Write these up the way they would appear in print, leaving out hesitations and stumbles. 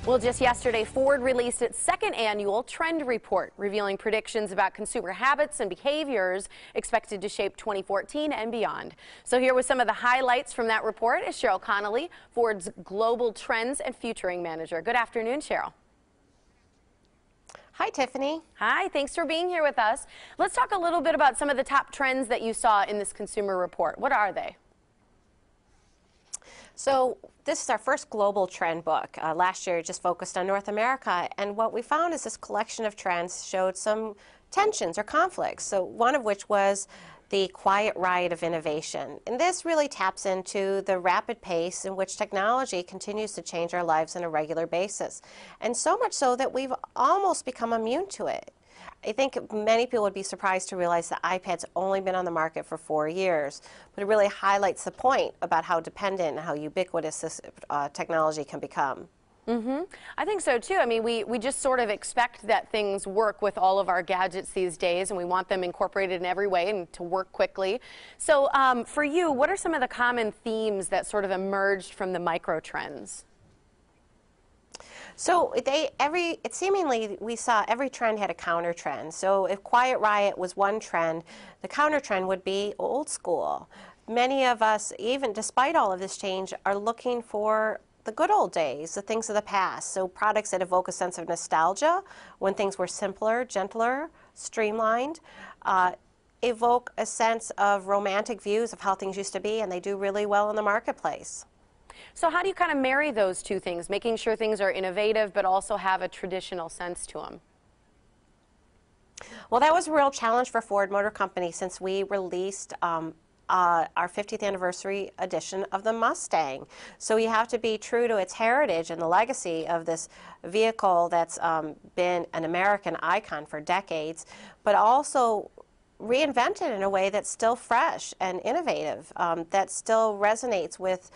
Well, just yesterday, Ford released its second annual trend report, revealing predictions about consumer habits and behaviors expected to shape 2014 and beyond. So here with some of the highlights from that report is Cheryl Connolly, Ford's Global Trends and Futuring Manager. Good afternoon, Cheryl. Hi, Tiffany. Hi, thanks for being here with us. Let's talk a little bit about some of the top trends that you saw in this consumer report. What are they? So this is our first global trend book. Last year it just focused on North America, and what we found is this collection of trends showed some tensions or conflicts. So one of which was the quiet riot of innovation. And this really taps into the rapid pace in which technology continues to change our lives on a regular basis. And so much so that we've almost become immune to it. I think many people would be surprised to realize that iPad's only been on the market for 4 years, but it really highlights the point about how dependent and how ubiquitous this technology can become. I think so too. I mean, we just sort of expect that things work with all of our gadgets these days, and we want them incorporated in every way and to work quickly. So for you, what are some of the common themes that sort of emerged from the micro trends? So seemingly we saw every trend had a counter trend. So if Quiet Riot was one trend, the counter trend would be old school. Many of us, even despite all of this change, are looking for the good old days, the things of the past. So products that evoke a sense of nostalgia when things were simpler, gentler, streamlined, evoke a sense of romantic views of how things used to be, and they do really well in the marketplace. So how do you kind of marry those two things, making sure things are innovative but also have a traditional sense to them? Well, that was a real challenge for Ford Motor Company since we released our 50th anniversary edition of the Mustang. So you have to be true to its heritage and the legacy of this vehicle that's been an American icon for decades, but also reinvent it in a way that's still fresh and innovative, that still resonates with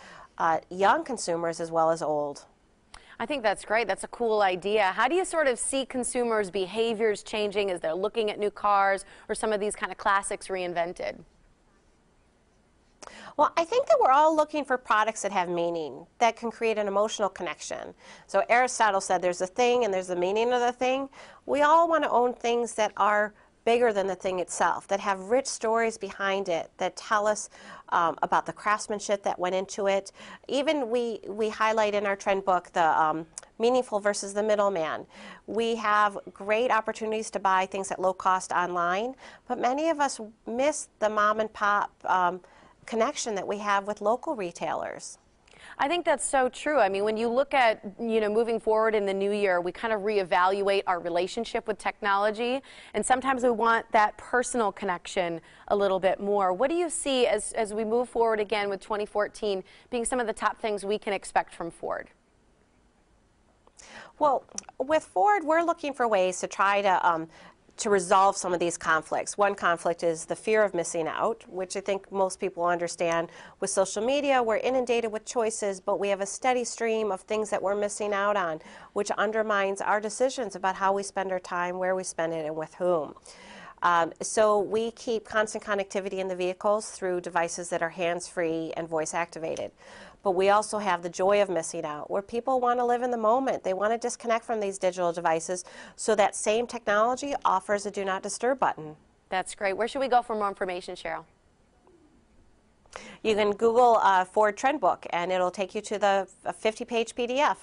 young consumers as well as old. I think that's great. That's a cool idea. How do you sort of see consumers' behaviors changing as they're looking at new cars or some of these kind of classics reinvented? Well, I think that we're all looking for products that have meaning, that can create an emotional connection. So Aristotle said there's a thing and there's the meaning of the thing. We all want to own things that are bigger than the thing itself, that have rich stories behind it, that tell us about the craftsmanship that went into it. Even we highlight in our trend book the meaningful versus the middleman. We have great opportunities to buy things at low cost online, but many of us miss the mom and pop connection that we have with local retailers. I think that's so true. I mean, when you look at, moving forward in the new year, we kind of reevaluate our relationship with technology, and sometimes we want that personal connection a little bit more. What do you see as we move forward again with 2014 being some of the top things we can expect from Ford? Well, with Ford, we're looking for ways to try to resolve some of these conflicts. One conflict is the fear of missing out, which I think most people understand. With social media, we're inundated with choices, but we have a steady stream of things that we're missing out on, which undermines our decisions about how we spend our time, where we spend it, and with whom. So we keep constant connectivity in the vehicles through devices that are hands-free and voice-activated. But we also have the joy of missing out, where people want to live in the moment. They want to disconnect from these digital devices, so that same technology offers a Do Not Disturb button. That's great. Where should we go for more information, Cheryl? You can Google Ford Trend Book, and it'll take you to the 50-page PDF.